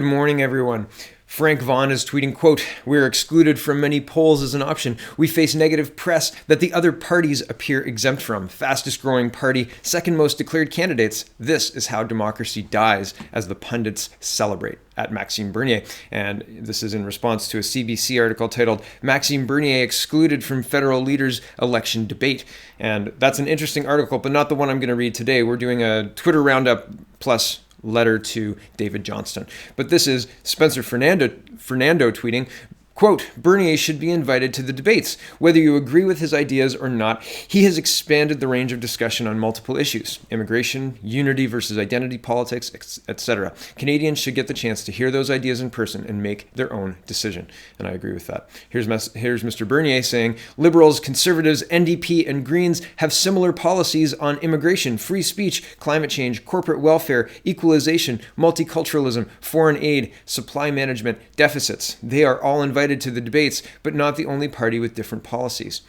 Good morning, everyone. Frank Vaughn is tweeting, quote, "We're excluded from many polls as an option. We face negative press that the other parties appear exempt from. Fastest growing party, second most declared candidates. This is how democracy dies as the pundits celebrate." At Maxime Bernier. And this is in response to a CBC article titled, "Maxime Bernier Excluded from Federal Leaders Election Debate." And that's an interesting article, but not the one I'm going to read today. We're doing a Twitter roundup plus letter to David Johnston. But this is Spencer Fernando tweeting, quote, "Bernier should be invited to the debates. Whether you agree with his ideas or not, he has expanded the range of discussion on multiple issues: immigration, unity versus identity politics, etc. Canadians should get the chance to hear those ideas in person and make their own decision." And I agree with that. Here's Mr. Bernier saying, "Liberals, Conservatives, NDP, and Greens have similar policies on immigration, free speech, climate change, corporate welfare, equalization, multiculturalism, foreign aid, supply management, deficits. They are all invited to the debates, but not the only party with different policies."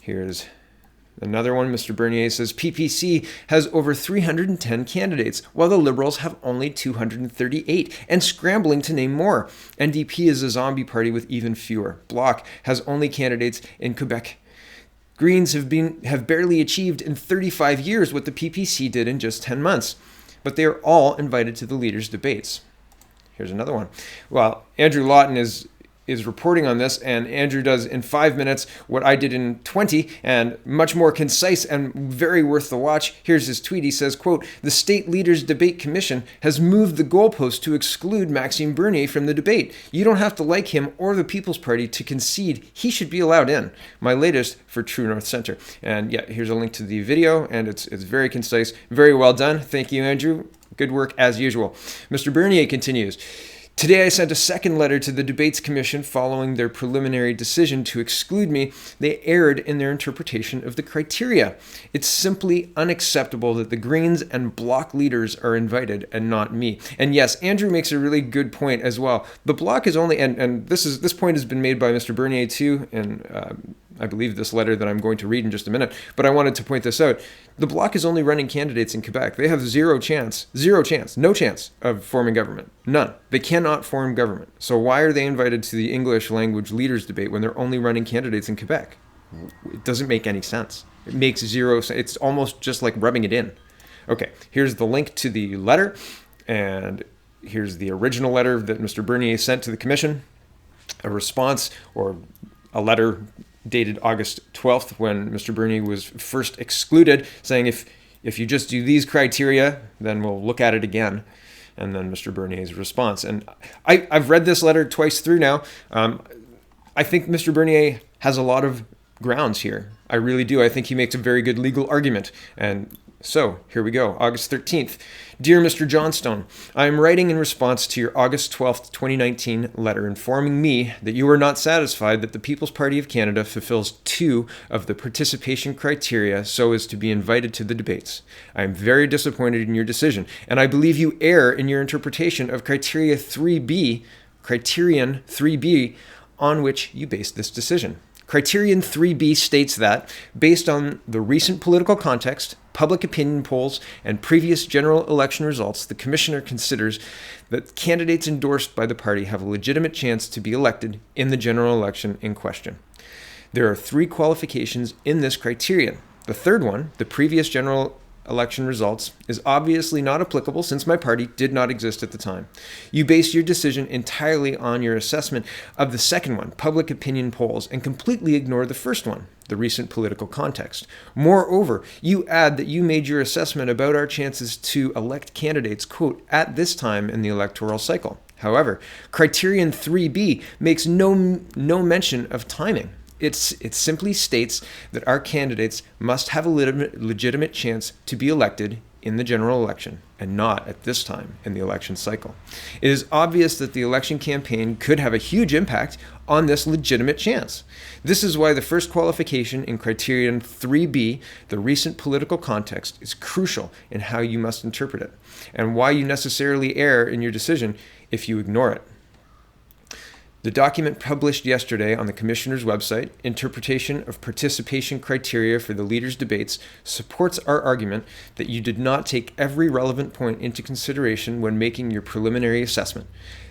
Here's another one. Mr. Bernier says, "PPC has over 310 candidates, while the Liberals have only 238, and scrambling to name more. NDP is a zombie party with even fewer. Bloc has only candidates in Quebec. Greens have barely achieved in 35 years what the PPC did in just 10 months, but they are all invited to the leaders' debates." Here's another one. Well, Andrew Lawton is reporting on this, and Andrew does in 5 minutes what I did in 20, and much more concise and very worth the watch. Here's his tweet. He says, quote, "The State Leaders Debate Commission has moved the goalpost to exclude Maxime Bernier from the debate. You don't have to like him or the People's Party to concede he should be allowed in. My latest for True North Center." And yeah, here's a link to the video, and it's very concise. Very well done. Thank you, Andrew. Good work as usual. Mr. Bernier continues, "Today I sent a second letter to the Debates Commission following their preliminary decision to exclude me. They erred in their interpretation of the criteria. It's simply unacceptable that the Greens and Bloc leaders are invited and not me." And yes, Andrew makes a really good point as well. The Bloc is only, and this point has been made by Mr. Bernier too, and I believe this letter that I'm going to read in just a minute, but I wanted to point this out. The Bloc is only running candidates in Quebec. They have no chance of forming government. None. They cannot form government. So why are they invited to the English language leaders debate when they're only running candidates in Quebec? It doesn't make any sense. It makes zero sense. It's almost just like rubbing it in. Okay, here's the link to the letter, and here's the original letter that Mr. Bernier sent to the commission, a response or a letter dated August 12th when Mr. Bernier was first excluded, saying if you just do these criteria, then we'll look at it again. And then Mr. Bernier's response. And I've read this letter twice through now. I think Mr. Bernier has a lot of grounds here. I really do. I think he makes a very good legal argument. And so here we go. August 13th. "Dear Mr. Johnstone, I am writing in response to your August 12th, 2019 letter informing me that you are not satisfied that the People's Party of Canada fulfills 2 of the participation criteria so as to be invited to the debates. I am very disappointed in your decision, and I believe you err in your interpretation of criterion 3B, on which you based this decision. Criterion 3B states that, based on the recent political context, public opinion polls, and previous general election results, the Commissioner considers that candidates endorsed by the party have a legitimate chance to be elected in the general election in question. There are 3 qualifications in this criterion. The third one, the previous general election results, is obviously not applicable since my party did not exist at the time. You base your decision entirely on your assessment of the second one, public opinion polls, and completely ignore the first one, the recent political context. Moreover, you add that you made your assessment about our chances to elect candidates, quote, at this time in the electoral cycle. However, criterion 3B makes no mention of timing. It simply states that our candidates must have a legitimate chance to be elected in the general election and not at this time in the election cycle. It is obvious that the election campaign could have a huge impact on this legitimate chance. This is why the first qualification in criterion 3B, the recent political context, is crucial in how you must interpret it, and why you necessarily err in your decision if you ignore it. The document published yesterday on the Commissioner's website, Interpretation of Participation Criteria for the Leaders' Debates, supports our argument that you did not take every relevant point into consideration when making your preliminary assessment.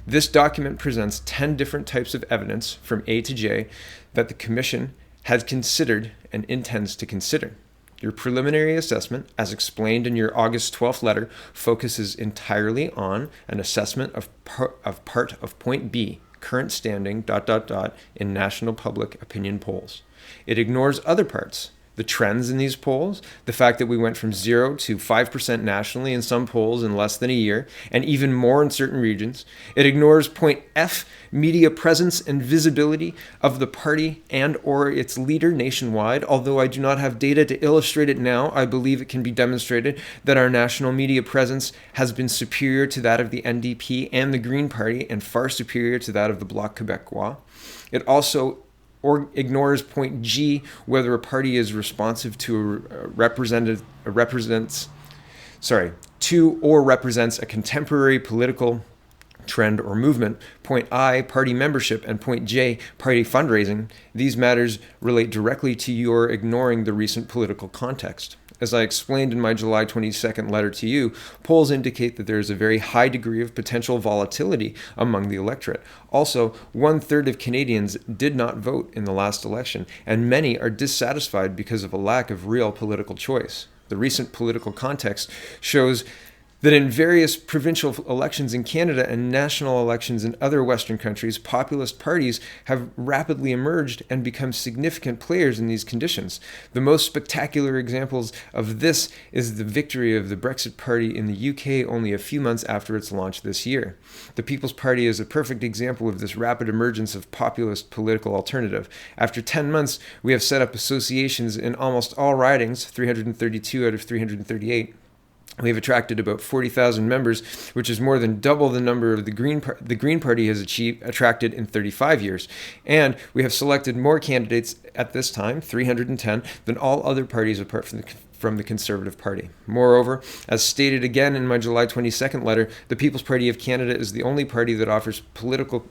This document presents 10 different types of evidence from A to J that the Commission has considered and intends to consider. Your preliminary assessment, as explained in your August 12th letter, focuses entirely on an assessment of part of point B, current standing ... in national public opinion polls. It ignores other parts, the trends in these polls, the fact that we went from 0 to 5% nationally in some polls in less than a year, and even more in certain regions. It ignores point F, media presence and visibility of the party and or its leader nationwide. Although I do not have data to illustrate it now, I believe it can be demonstrated that our national media presence has been superior to that of the NDP and the Green Party and far superior to that of the Bloc Québécois. It also ignores point G, whether a party is responsive to represents a contemporary political trend or movement. Point I, party membership, and point J, party fundraising. These matters relate directly to your ignoring the recent political context. As I explained in my July 22nd letter to you, polls indicate that there is a very high degree of potential volatility among the electorate. Also, 1/3 of Canadians did not vote in the last election, and many are dissatisfied because of a lack of real political choice. The recent political context shows that in various provincial elections in Canada and national elections in other Western countries, populist parties have rapidly emerged and become significant players in these conditions. The most spectacular examples of this is the victory of the Brexit Party in the UK only a few months after its launch this year. The People's Party is a perfect example of this rapid emergence of populist political alternative. After 10 months, we have set up associations in almost all ridings, 332 out of 338. We have attracted about 40,000 members, which is more than double the number of the Green Party has attracted in 35 years. And we have selected more candidates at this time, 310, than all other parties apart from the Conservative Party. Moreover, as stated again in my July 22nd letter, the People's Party of Canada is the only party that offers political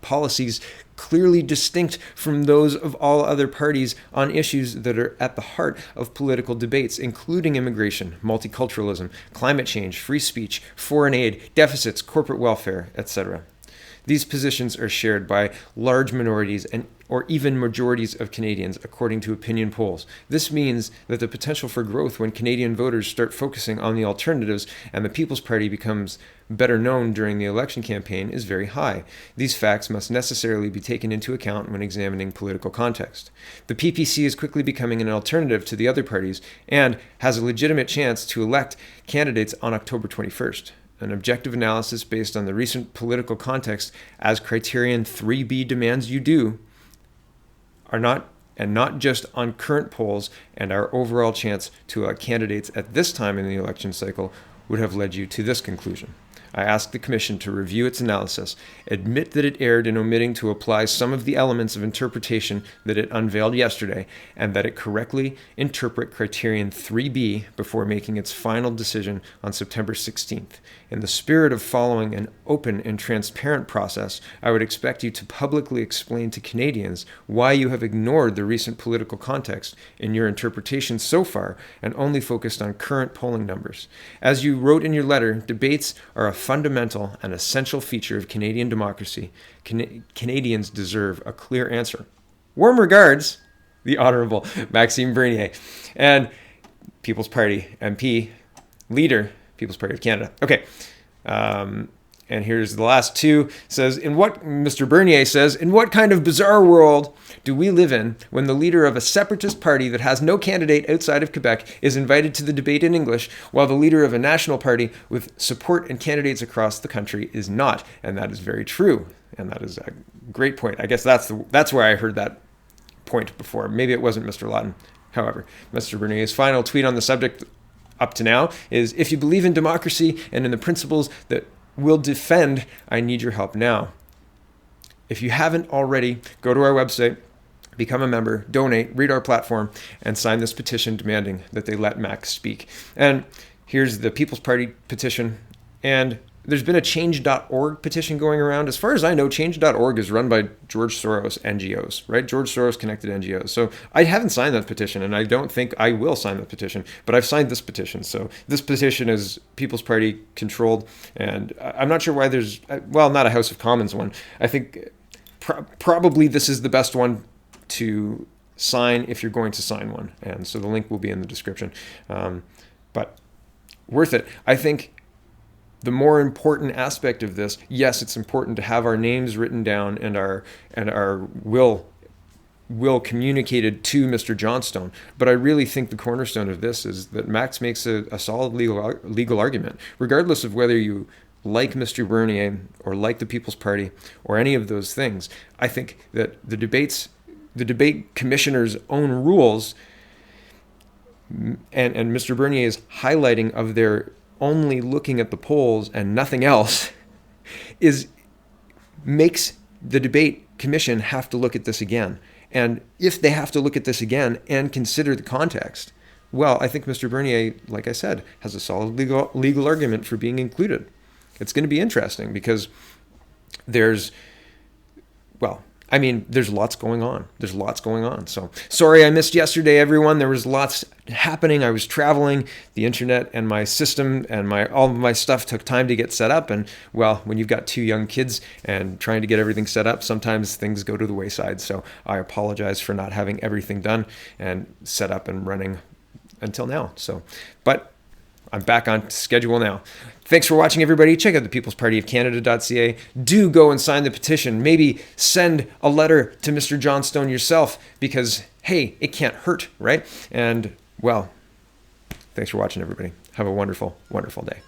policies clearly distinct from those of all other parties on issues that are at the heart of political debates, including immigration, multiculturalism, climate change, free speech, foreign aid, deficits, corporate welfare, etc. These positions are shared by large minorities or even majorities of Canadians, according to opinion polls. This means that the potential for growth when Canadian voters start focusing on the alternatives and the People's Party becomes better known during the election campaign is very high. These facts must necessarily be taken into account when examining political context. The PPC is quickly becoming an alternative to the other parties and has a legitimate chance to elect candidates on October 21st. An objective analysis based on the recent political context as criterion 3B demands you do not just on current polls and our overall chance to elect candidates at this time in the election cycle would have led you to this conclusion. I ask the Commission to review its analysis, admit that it erred in omitting to apply some of the elements of interpretation that it unveiled yesterday, and that it correctly interpret criterion 3B before making its final decision on September 16th. In the spirit of following an open and transparent process, I would expect you to publicly explain to Canadians why you have ignored the recent political context in your interpretation so far and only focused on current polling numbers. As you wrote in your letter, debates are a fundamental and essential feature of Canadian democracy. Canadians deserve a clear answer. Warm regards, the Honourable Maxime Bernier, and People's Party MP, leader, People's Party of Canada. Okay, and here's the last two. Mr. Bernier says, in what kind of bizarre world do we live in when the leader of a separatist party that has no candidate outside of Quebec is invited to the debate in English, while the leader of a national party with support and candidates across the country is not? And that is very true. And that is a great point. I guess that's where I heard that point before. Maybe it wasn't Mr. Lawton. However, Mr. Bernier's final tweet on the subject up to now is, if you believe in democracy and in the principles that will defend, I need your help now. If you haven't already, go to our website, become a member, donate, read our platform, and sign this petition demanding that they let Max speak. And here's the People's Party petition and there's been a change.org petition going around. As far as I know, change.org is run by George Soros NGOs, right? George Soros connected NGOs. So I haven't signed that petition, and I don't think I will sign that petition, but I've signed this petition. So this petition is People's Party controlled, and I'm not sure why there's, well, not a House of Commons one. I think probably this is the best one to sign if you're going to sign one. And so the link will be in the description. But worth it. I think the more important aspect of this, yes, it's important to have our names written down and our will communicated to Mr. Johnstone. But I really think the cornerstone of this is that Max makes a solid legal argument, regardless of whether you like Mr. Bernier or like the People's Party or any of those things. I think that the debate commissioner's own rules and Mr. Bernier's highlighting of their only looking at the polls and nothing else makes the debate commission have to look at this again. And if they have to look at this again and consider the context, well, I think Mr. Bernier, like I said, has a solid legal argument for being included. It's going to be interesting because there's lots going on. There's lots going on. So sorry I missed yesterday, everyone. There was lots happening. I was traveling. The internet and my system and all of my stuff took time to get set up. And well, when you've got 2 young kids and trying to get everything set up, sometimes things go to the wayside. So I apologize for not having everything done and set up and running until now. But I'm back on schedule now. Thanks for watching, everybody. Check out the peoplespartyofcanada.ca. Do go and sign the petition. Maybe send a letter to Mr. Johnstone yourself because, hey, it can't hurt, right? And, well, thanks for watching, everybody. Have a wonderful, wonderful day.